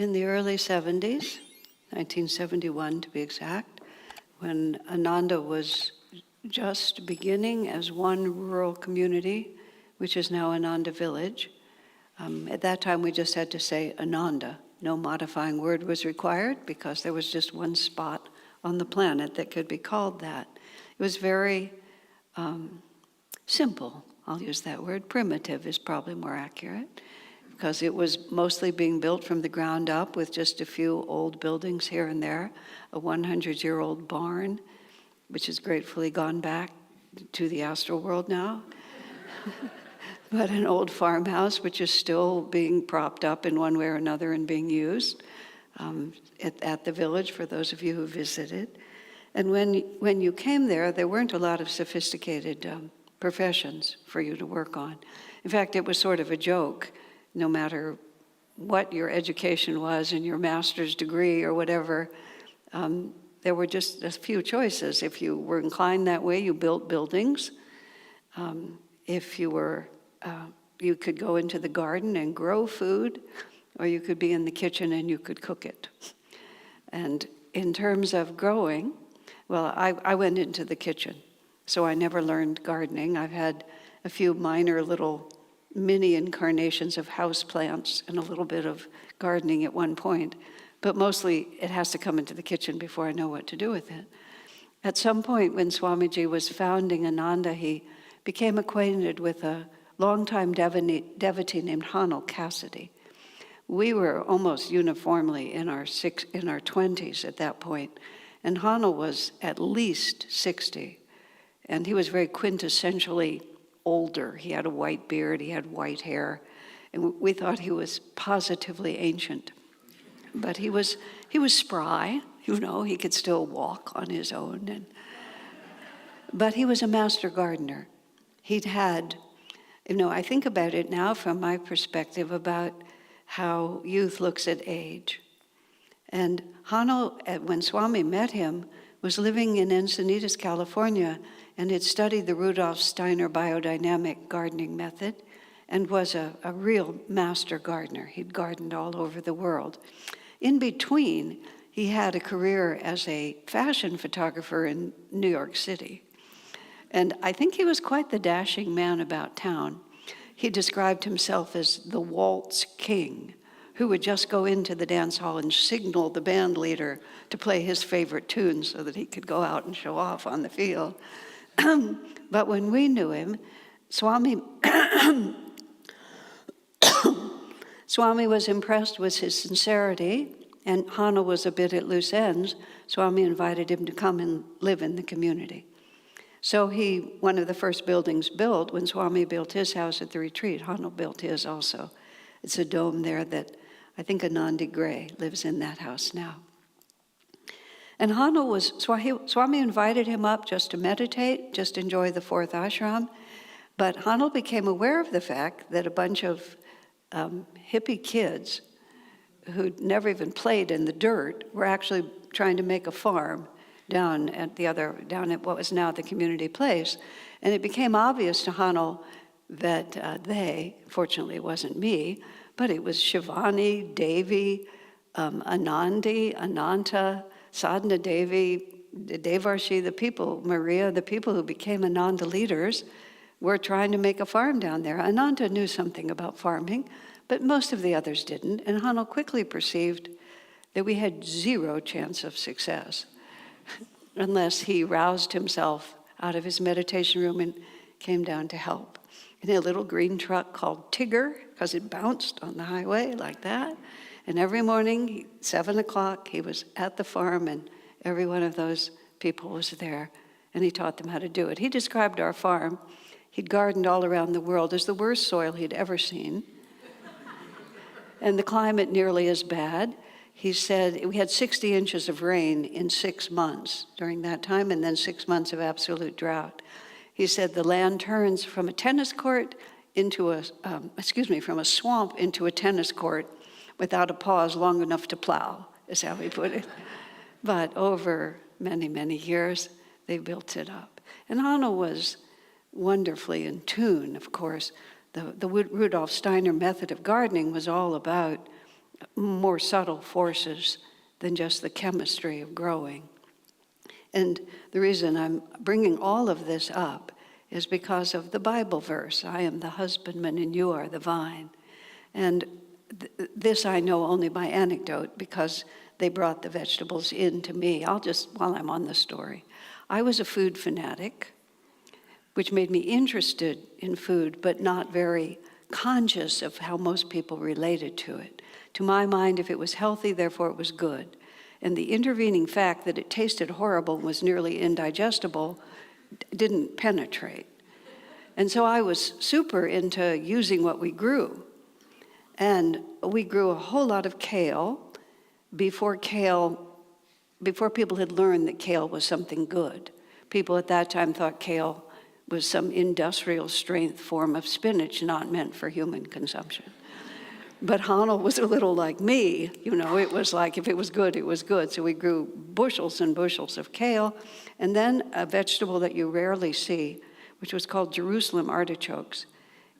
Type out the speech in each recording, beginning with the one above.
in the early 70s, 1971 to be exact, when Ananda was just beginning as one rural community, which is now Ananda Village. At that time, we just had to say Ananda. No modifying word was required because there was just one spot on the planet that could be called that. It was very simple. I'll use that word. Primitive is probably more accurate, because it was mostly being built from the ground up with just a few old buildings here and there, a 100-year-old barn, which has gratefully gone back to the astral world now, but an old farmhouse which is still being propped up in one way or another and being used at the village for those of you who visited. And when you came there weren't a lot of sophisticated professions for you to work on. In fact, it was sort of a joke. No matter what your education was and your master's degree or whatever, there were just a few choices. If you were inclined that way, you built buildings. If you were, you could go into the garden and grow food, or you could be in the kitchen and you could cook it. And in terms of growing, well, I went into the kitchen, so I never learned gardening. I've had a few minor little mini incarnations of house plants and a little bit of gardening at one point, but mostly it has to come into the kitchen before I know what to do with it. At some point when Swamiji was founding Ananda, he became acquainted with a longtime devotee named Hanel Cassidy. We were almost uniformly in our 20s at that point, and Hanel was at least 60, and he was very quintessentially older. He had a white beard, he had white hair, and we thought he was positively ancient. But he was spry, he could still walk on his own. But he was a master gardener. He'd had, I think about it now from my perspective about how youth looks at age. And Hanel, when Swami met him, was living in Encinitas, California, and had studied the Rudolf Steiner biodynamic gardening method and was a real master gardener. He'd gardened all over the world. In between, he had a career as a fashion photographer in New York City. And I think he was quite the dashing man about town. He described himself as the waltz king, who would just go into the dance hall and signal the band leader to play his favorite tune so that he could go out and show off on the field. But when we knew him, Swami was impressed with his sincerity, and Hanel was a bit at loose ends. Swami invited him to come and live in the community. So one of the first buildings built, when Swami built his house at the retreat, Hanel built his also. It's a dome there that I think Anandi Gray lives in that house now. And Swami invited him up just to meditate, just enjoy the fourth ashram. But Hanel became aware of the fact that a bunch of hippie kids who'd never even played in the dirt were actually trying to make a farm down at what was now the community place. And it became obvious to Hanel that fortunately it wasn't me, but it was Shivani, Devi, Anandi, Ananta, Sadhana Devi, Devarshi, the people, Maria, the people who became Ananda leaders were trying to make a farm down there. Ananda knew something about farming, but most of the others didn't. And Hanel quickly perceived that we had zero chance of success unless he roused himself out of his meditation room and came down to help. In a little green truck called Tigger, because it bounced on the highway like that. And every morning, 7 o'clock, he was at the farm, and every one of those people was there, and he taught them how to do it. He described our farm. He'd gardened all around the world as the worst soil he'd ever seen, and the climate nearly as bad. He said we had 60 inches of rain in 6 months during that time, and then 6 months of absolute drought. He said the land turns from a tennis court from a swamp into a tennis court without a pause long enough to plow, is how he put it. But over many, many years, they built it up. And Hanel was wonderfully in tune, of course. The Rudolf Steiner method of gardening was all about more subtle forces than just the chemistry of growing. And the reason I'm bringing all of this up is because of the Bible verse, I am the husbandman and you are the vine. And this I know only by anecdote because they brought the vegetables in to me. While I'm on the story, I was a food fanatic, which made me interested in food, but not very conscious of how most people related to it. To my mind, if it was healthy, therefore it was good. And the intervening fact that it tasted horrible and was nearly indigestible didn't penetrate. And so I was super into using what we grew. And we grew a whole lot of kale before people had learned that kale was something good. People at that time thought kale was some industrial strength form of spinach not meant for human consumption. But Hanel was a little like me, it was like if it was good, it was good. So we grew bushels and bushels of kale, and then a vegetable that you rarely see, which was called Jerusalem artichokes.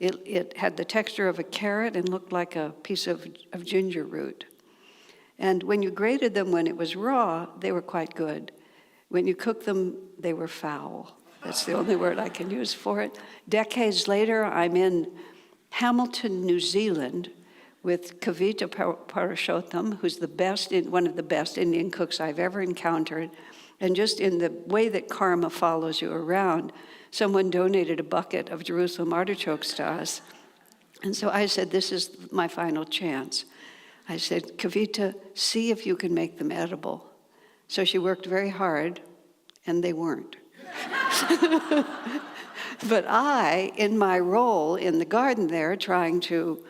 It had the texture of a carrot and looked like a piece of ginger root. And when you grated them when it was raw, they were quite good. When you cooked them, they were foul. That's the only word I can use for it. Decades later, I'm in Hamilton, New Zealand, with Kavita Parashottam, who's one of the best Indian cooks I've ever encountered. And just in the way that karma follows you around, someone donated a bucket of Jerusalem artichokes to us. And so I said, this is my final chance. I said, Kavita, see if you can make them edible. So she worked very hard, and they weren't. But I, in my role in the garden there, trying to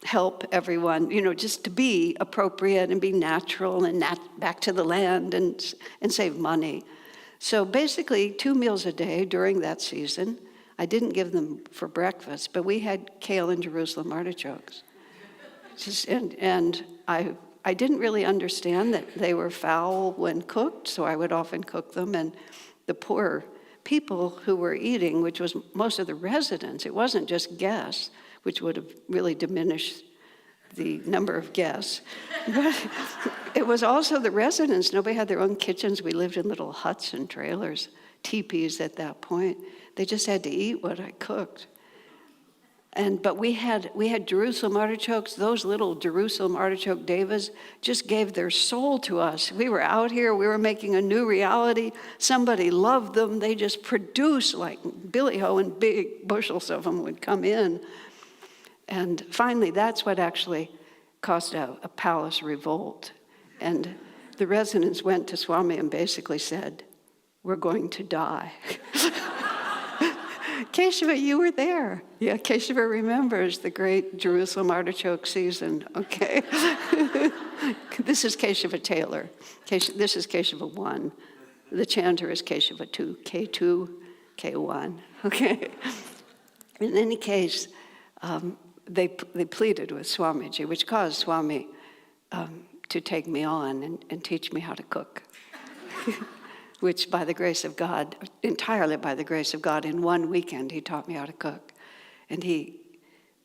help everyone, just to be appropriate and be natural and back to the land and save money. So basically 2 meals a day during that season. I didn't give them for breakfast, but we had kale and Jerusalem artichokes. And I didn't really understand that they were foul when cooked, so I would often cook them. And the poor people who were eating, which was most of the residents, it wasn't just guests, which would have really diminished the number of guests. But it was also the residents. Nobody had their own kitchens. We lived in little huts and trailers, teepees at that point. They just had to eat what I cooked. But we had Jerusalem artichokes. Those little Jerusalem artichoke devas just gave their soul to us. We were out here. We were making a new reality. Somebody loved them. They just produced like billy-ho, and big bushels of them would come in. And finally, that's what actually caused a palace revolt. And the residents went to Swami and basically said, we're going to die. Keshava, you were there. Yeah, Keshava remembers the great Jerusalem artichoke season. Okay. This is Keshava Taylor. This is Keshava 1. The chanter is Keshava 2, K2, K1. Okay. In any case, they pleaded with Swamiji, which caused Swami to take me on and teach me how to cook. Which by the grace of God, entirely by the grace of God, in one weekend he taught me how to cook. And he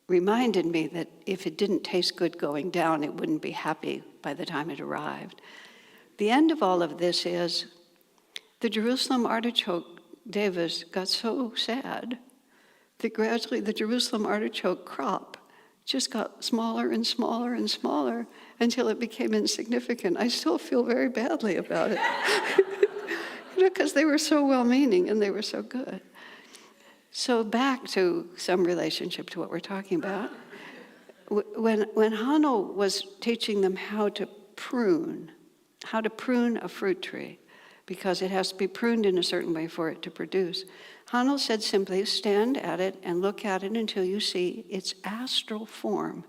reminded me that if it didn't taste good going down, it wouldn't be happy by the time it arrived. The end of all of this is the Jerusalem artichoke devas got so sad that gradually the Jerusalem artichoke crop just got smaller and smaller and smaller until it became insignificant. I still feel very badly about it. Because they were so well-meaning and they were so good. So back to some relationship to what we're talking about. When Hanel was teaching them how to prune a fruit tree, because it has to be pruned in a certain way for it to produce, Hanel said simply, stand at it and look at it until you see its astral form.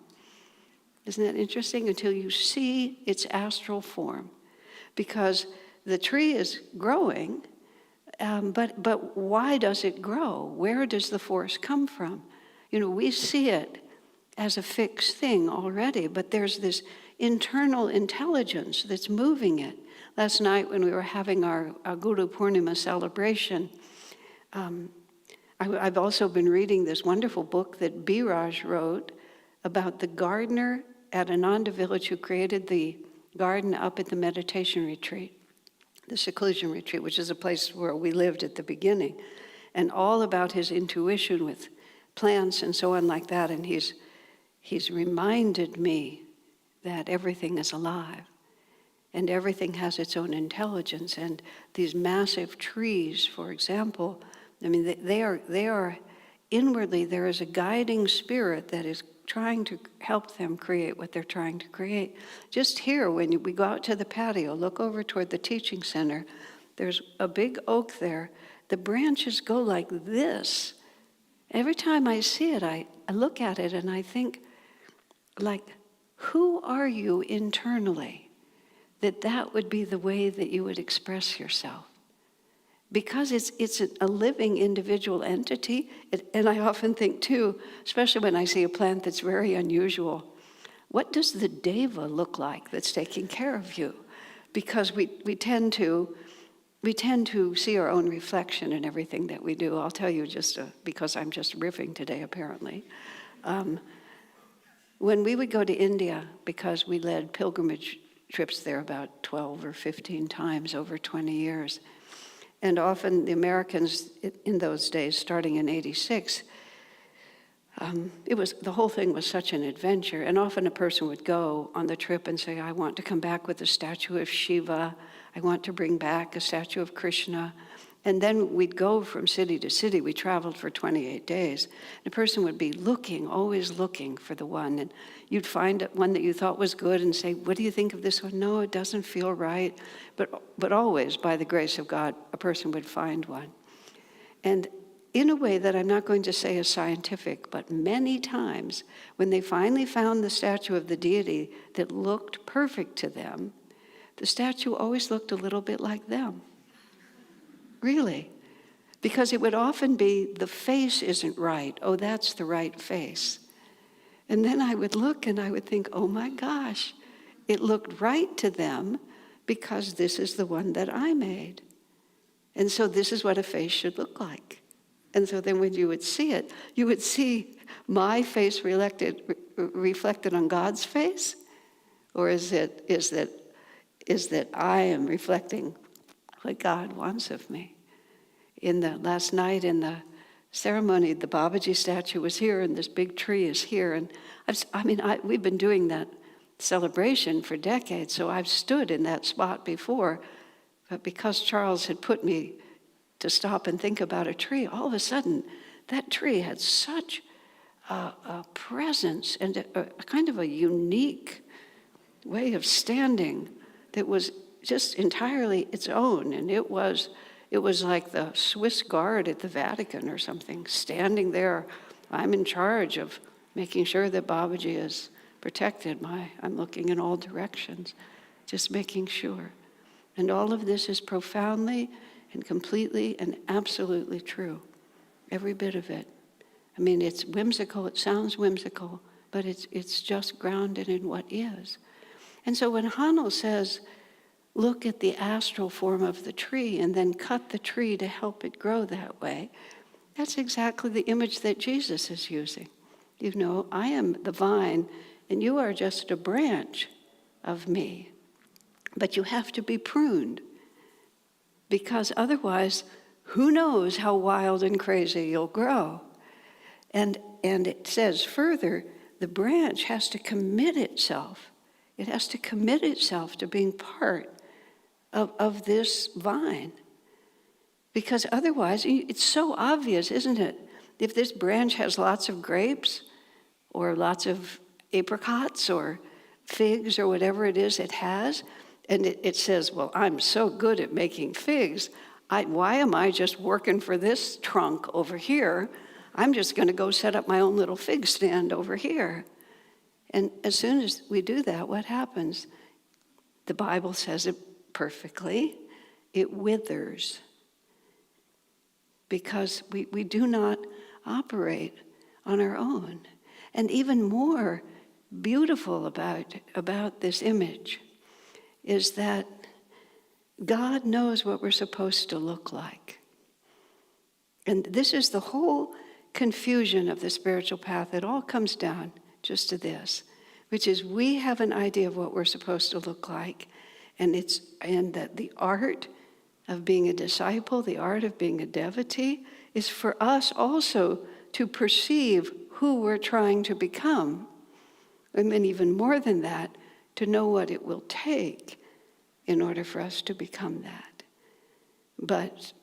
Isn't that interesting? Until you see its astral form. Because the tree is growing, but why does it grow? Where does the force come from? We see it as a fixed thing already, but there's this internal intelligence that's moving it. Last night when we were having our Guru Purnima celebration, I've also been reading this wonderful book that Biraj wrote about the gardener at Ananda village who created the garden up at the meditation retreat, the seclusion retreat, which is a place where we lived at the beginning, and all about his intuition with plants and so on like that. And he's reminded me that everything is alive and everything has its own intelligence. And these massive trees, for example, I mean, they are inwardly, there is a guiding spirit that is trying to help them create what they're trying to create. Just here, when we go out to the patio, look over toward the teaching center, there's a big oak there. The branches go like this. Every time I see it, I look at it and I think, like, who are you internally that would be the way that you would express yourself? Because it's a living individual entity, and I often think too, especially when I see a plant that's very unusual, what does the deva look like that's taking care of you? Because we tend to see our own reflection in everything that we do. I'll tell you because I'm just riffing today apparently. When we would go to India, because we led pilgrimage trips there about 12 or 15 times over 20 years, and often the Americans in those days, starting in '86, the whole thing was such an adventure. And often a person would go on the trip and say, I want to come back with a statue of Shiva. I want to bring back a statue of Krishna. And then we'd go from city to city. We traveled for 28 days. The person would be always looking for the one. And you'd find one that you thought was good and say, what do you think of this one? No, it doesn't feel right. But always, by the grace of God, a person would find one. And in a way that I'm not going to say is scientific, but many times when they finally found the statue of the deity that looked perfect to them, the statue always looked a little bit like them. Really. Because it would often be, the face isn't right. Oh, that's the right face. And then I would look and I would think, oh my gosh, it looked right to them because this is the one that I made. And so this is what a face should look like. And so then when you would see it, you would see my face reflected on God's face? Or is that I am reflecting what God wants of me? Last night in the ceremony, the Babaji statue was here and this big tree is here. And we've been doing that celebration for decades, so I've stood in that spot before. But because Charles had put me to stop and think about a tree, all of a sudden, that tree had such a presence and a kind of a unique way of standing that was just entirely its own. And it was like the Swiss guard at the Vatican or something, standing there. I'm in charge of making sure that Babaji is protected. I'm looking in all directions, just making sure. And all of this is profoundly and completely and absolutely true. Every bit of it. I mean, it's whimsical, it sounds whimsical, but it's just grounded in what is. And so when Hanno says, look at the astral form of the tree and then cut the tree to help it grow that way, that's exactly the image that Jesus is using. You know, I am the vine and you are just a branch of me. But you have to be pruned because otherwise, who knows how wild and crazy you'll grow. And it says further, the branch has to commit itself. It has to commit itself to being part of this vine. Because otherwise, it's so obvious, isn't it? If this branch has lots of grapes or lots of apricots or figs or whatever it is it has, and it says, well, I'm so good at making figs, why am I just working for this trunk over here? I'm just going to go set up my own little fig stand over here. And as soon as we do that, what happens? The Bible says it perfectly. It withers. Because we do not operate on our own. And even more beautiful about this image is that God knows what we're supposed to look like. And this is the whole confusion of the spiritual path. It all comes down just to this. which is we have an idea of what we're supposed to look like, and that the art of being a disciple, the art of being a devotee, is for us also to perceive who we're trying to become. And then even more than that, to know what it will take in order for us to become that. But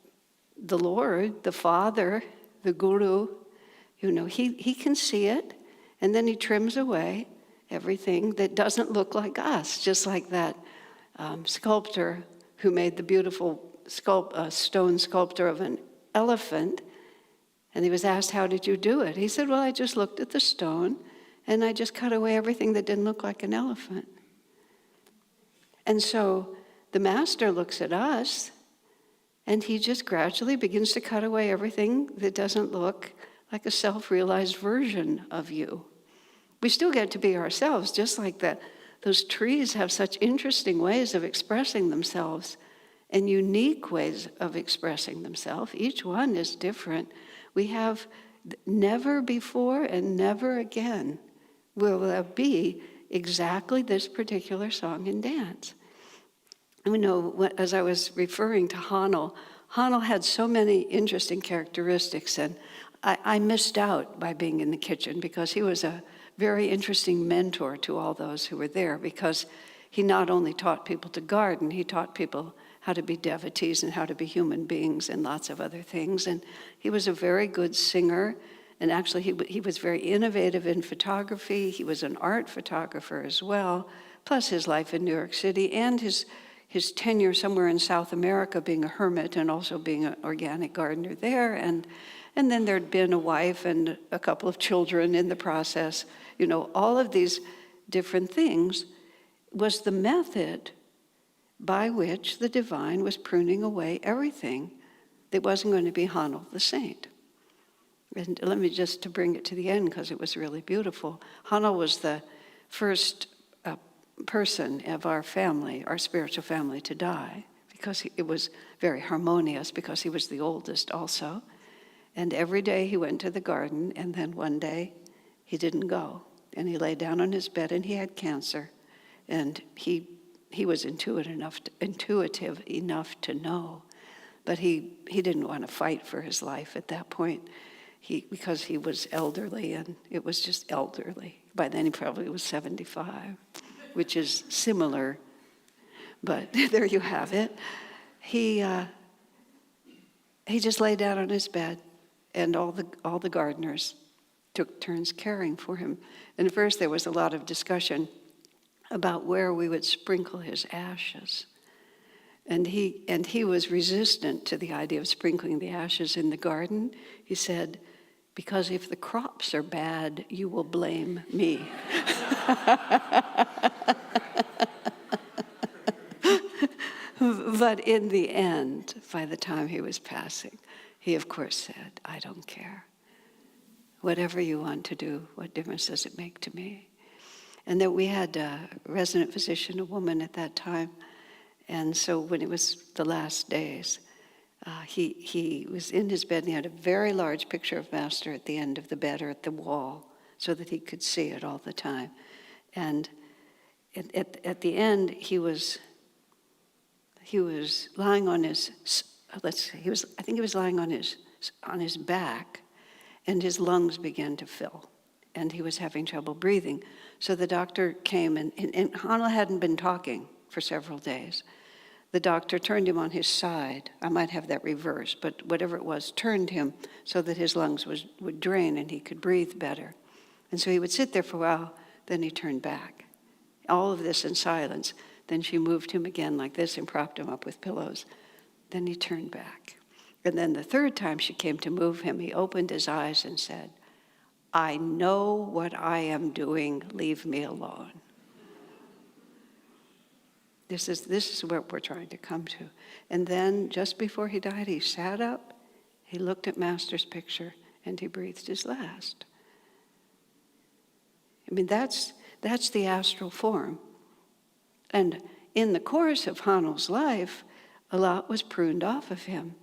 the Lord, the Father, the Guru, he can see it, and then he trims away everything that doesn't look like us, just like that sculptor who made the beautiful stone sculpture of an elephant. And he was asked, how did you do it? He said, well, I just looked at the stone and I just cut away everything that didn't look like an elephant. And so the master looks at us and he just gradually begins to cut away everything that doesn't look like a self-realized version of you. We still get to be ourselves, just like that. Those trees have such interesting ways of expressing themselves and unique ways of expressing themselves. Each one is different. We have never before and never again will there be exactly this particular song and dance. As I was referring to Hanel had so many interesting characteristics, and I missed out by being in the kitchen because he was a very interesting mentor to all those who were there, because he not only taught people to garden, he taught people how to be devotees and how to be human beings and lots of other things. And he was a very good singer, and actually he was very innovative in photography. He was an art photographer as well, plus his life in New York City and his tenure somewhere in South America being a hermit and also being an organic gardener there. And then there'd been a wife and a couple of children in the process. All of these different things was the method by which the divine was pruning away everything that wasn't going to be Hanel the saint. And let me just to bring it to the end, because it was really beautiful. Hanel was the first person of our family, our spiritual family, to die, because it was very harmonious, because he was the oldest also. And every day he went to the garden, and then one day he didn't go. And he lay down on his bed, and he had cancer. And he was intuitive enough to know. But he didn't want to fight for his life at that point, because he was elderly, and it was just elderly. By then he probably was 75, which is similar. But there you have it. He just lay down on his bed, and all the gardeners took turns caring for him. And at first there was a lot of discussion about where we would sprinkle his ashes. And he was resistant to the idea of sprinkling the ashes in the garden. He said, because if the crops are bad, you will blame me. But in the end, by the time he was passing, he of course said, I don't care. Whatever you want to do, what difference does it make to me? And then we had a resident physician, a woman at that time. And so when it was the last days, he was in his bed, and he had a very large picture of Master at the end of the bed or at the wall so that he could see it all the time. And at the end, he was lying on his, I think he was lying on his back, and his lungs began to fill, and he was having trouble breathing. So the doctor came, and Hanel hadn't been talking for several days. The doctor turned him on his side. I might have that reversed, but whatever it was, turned him so that his lungs would drain and he could breathe better. And so he would sit there for a while, then he turned back. All of this in silence. Then she moved him again like this and propped him up with pillows. Then he turned back. And then the third time she came to move him, he opened his eyes and said, I know what I am doing, leave me alone. This is what we're trying to come to. And then just before he died, he sat up, he looked at Master's picture, and he breathed his last. I mean, that's the astral form. And in the course of Hanel's life, a lot was pruned off of him.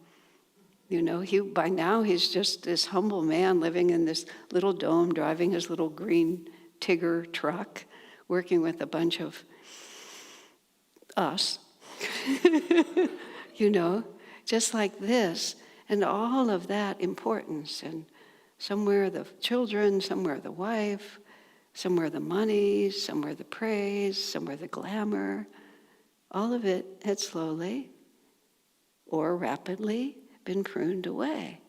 By now he's just this humble man living in this little dome, driving his little green Tigger truck working with a bunch of us, just like this, and all of that importance, and somewhere the children, somewhere the wife, somewhere the money, somewhere the praise, somewhere the glamour, all of it had slowly or rapidly been pruned away.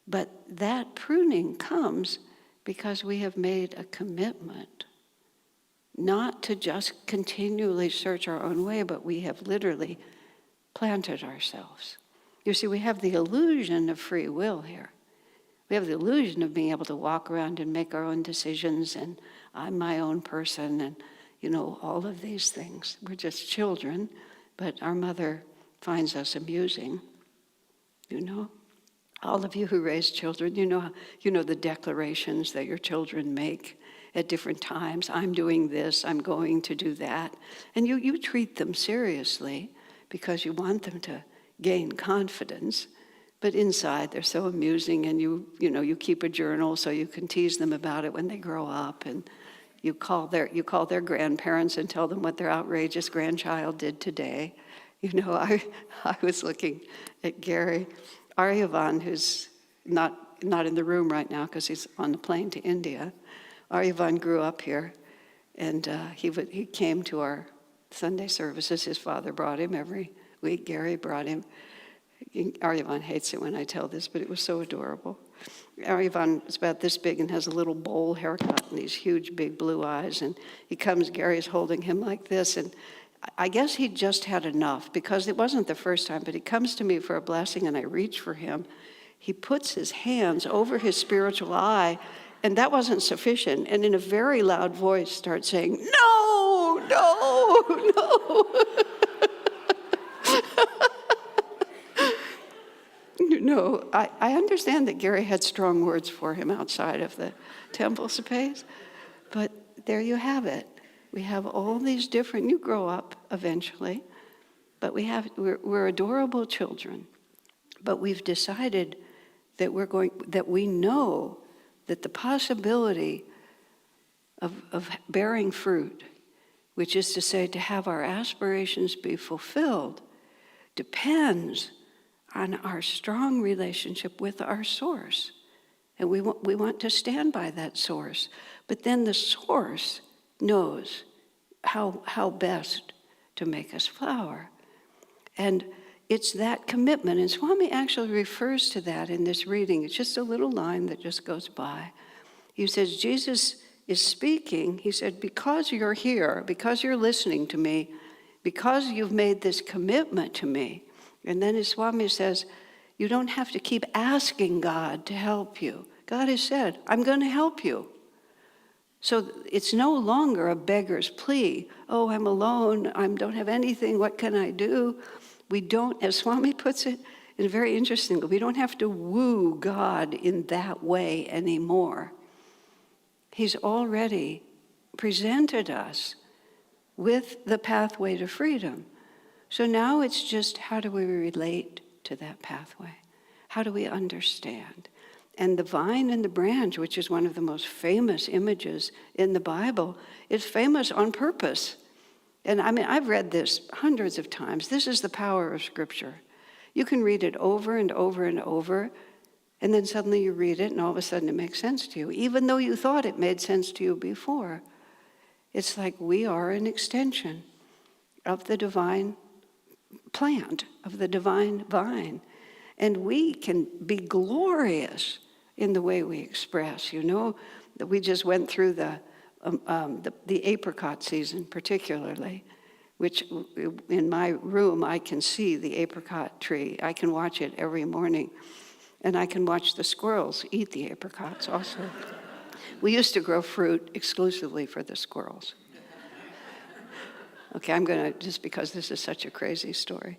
But that pruning comes because we have made a commitment not to just continually search our own way, but we have literally planted ourselves. You see, we have the illusion of free will here. We have the illusion of being able to walk around and make our own decisions, and I'm my own person, and all of these things. We're just children, but our mother finds us amusing. All of you who raise children, you know the declarations that your children make at different times. I'm doing this, I'm going to do that. And you treat them seriously because you want them to gain confidence. But inside they're so amusing, and you keep a journal so you can tease them about it when they grow up, and you call their grandparents and tell them what their outrageous grandchild did today. I was looking at Gary Aryavan, who's not in the room right now because he's on the plane to India. Aryavan grew up here, and he came to our Sunday services. His father brought him every week. Gary brought him. Aryavan hates it when I tell this, but it was so adorable. Aryavan is about this big and has a little bowl haircut and these huge big blue eyes. And he comes, Gary's holding him like this, and I guess he just had enough, because it wasn't the first time, but he comes to me for a blessing and I reach for him. He puts his hands over his spiritual eye, and that wasn't sufficient, and in a very loud voice starts saying, "No, no, no." I understand that Gary had strong words for him outside of the temple space, but there you have it. We have all these different, you grow up eventually, but we're adorable children, but we've decided that we know that the possibility of bearing fruit, which is to say to have our aspirations be fulfilled, depends on our strong relationship with our source. And we want to stand by that source. But then the source knows how best to make us flower. And it's that commitment. And Swami actually refers to that in this reading. It's just a little line that just goes by. He says, Jesus is speaking. He said, because you're here, because you're listening to me, because you've made this commitment to me. And then his Swami says, you don't have to keep asking God to help you. God has said, I'm going to help you. So it's no longer a beggar's plea. Oh, I'm alone. I don't have anything. What can I do? We don't, as Swami puts it, and very interesting, we don't have to woo God in that way anymore. He's already presented us with the pathway to freedom. So now it's just, how do we relate to that pathway? How do we understand? And the vine and the branch, which is one of the most famous images in the Bible, is famous on purpose. And I mean, I've read this hundreds of times. This is the power of Scripture. You can read it over and over and over, and then suddenly you read it, and all of a sudden it makes sense to you, even though you thought it made sense to you before. It's like we are an extension of the divine plant, of the divine vine. And we can be glorious in the way we express. That we just went through the apricot season particularly, which in my room I can see the apricot tree. I can watch it every morning. And I can watch the squirrels eat the apricots also. We used to grow fruit exclusively for the squirrels. Okay, I'm going to, just because this is such a crazy story.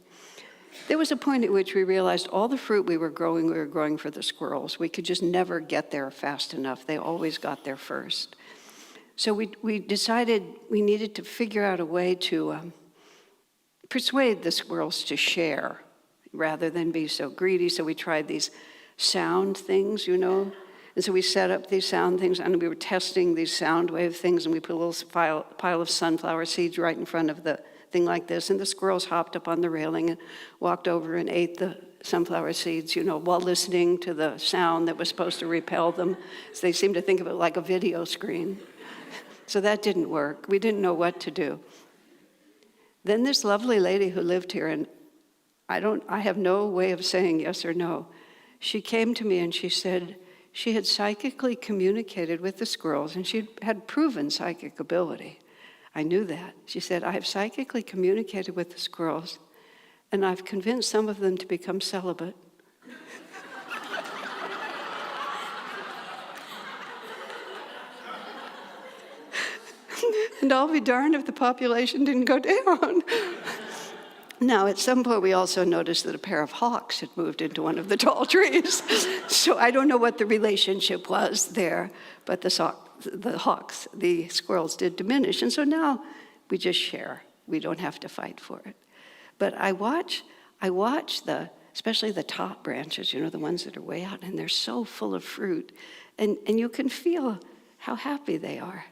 There was a point at which we realized all the fruit we were growing for the squirrels. We could just never get there fast enough. They always got there first. So we decided we needed to figure out a way to persuade the squirrels to share rather than be so greedy. So we tried these sound things, And so we set up these sound things, and we were testing these sound wave things, and we put a little pile of sunflower seeds right in front of the thing like this, and the squirrels hopped up on the railing and walked over and ate the sunflower seeds, while listening to the sound that was supposed to repel them. So they seemed to think of it like a video screen. So that didn't work. We didn't know what to do. Then this lovely lady who lived here, and I have no way of saying yes or no, she came to me and she said she had psychically communicated with the squirrels, and she had proven psychic ability. I knew that. She said, I have psychically communicated with the squirrels, and I've convinced some of them to become celibate. And I'll be darned if the population didn't go down. Now, at some point, we also noticed that a pair of hawks had moved into one of the tall trees. So I don't know what the relationship was there, but the hawks, the squirrels did diminish. And so now we just share. We don't have to fight for it. But I watch especially the top branches, the ones that are way out, and they're so full of fruit. And you can feel how happy they are.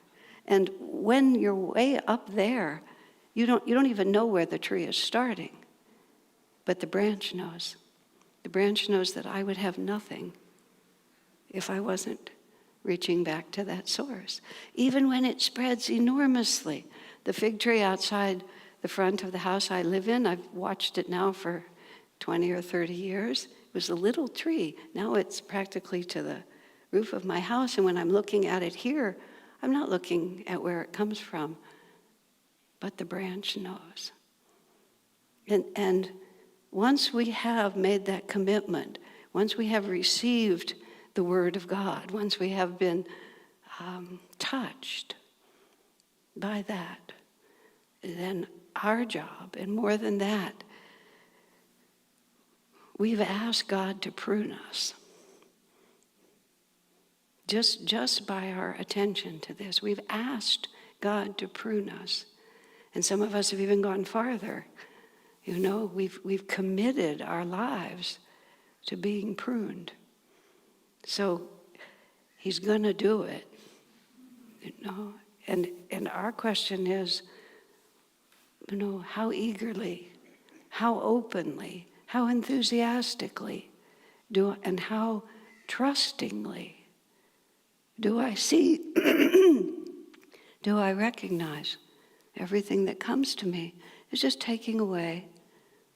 And when you're way up there, you don't even know where the tree is starting. But the branch knows. The branch knows that I would have nothing if I wasn't reaching back to that source. Even when it spreads enormously. The fig tree outside the front of the house I live in, I've watched it now for 20 or 30 years. It was a little tree. Now it's practically to the roof of my house. And when I'm looking at it here, I'm not looking at where it comes from, but the branch knows. And once we have made that commitment, once we have received the Word of God, once we have been touched by that, then our job, and more than that, we've asked God to prune us. Just by our attention to this, we've asked God to prune us. And some of us have even gone farther. We've committed our lives to being pruned. So he's going to do it. And our question is, how eagerly, how openly, how enthusiastically, and how trustingly do I see, do I recognize everything that comes to me is just taking away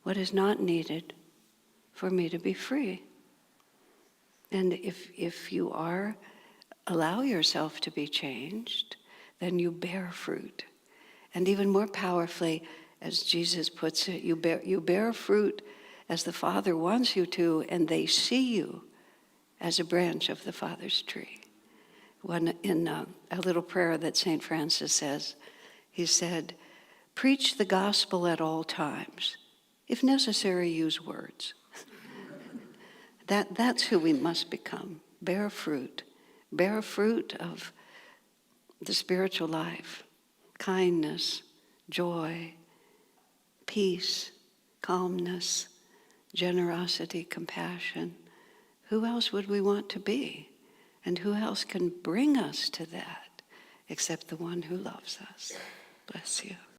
what is not needed for me to be free. And if you allow yourself to be changed, then you bear fruit. And even more powerfully, as Jesus puts it, you bear fruit as the Father wants you to, and they see you as a branch of the Father's tree. In a little prayer that St. Francis says, he said, preach the gospel at all times. If necessary, use words. That's who we must become. Bear fruit of the spiritual life, kindness, joy, peace, calmness, generosity, compassion. Who else would we want to be? And who else can bring us to that except the one who loves us? Bless you.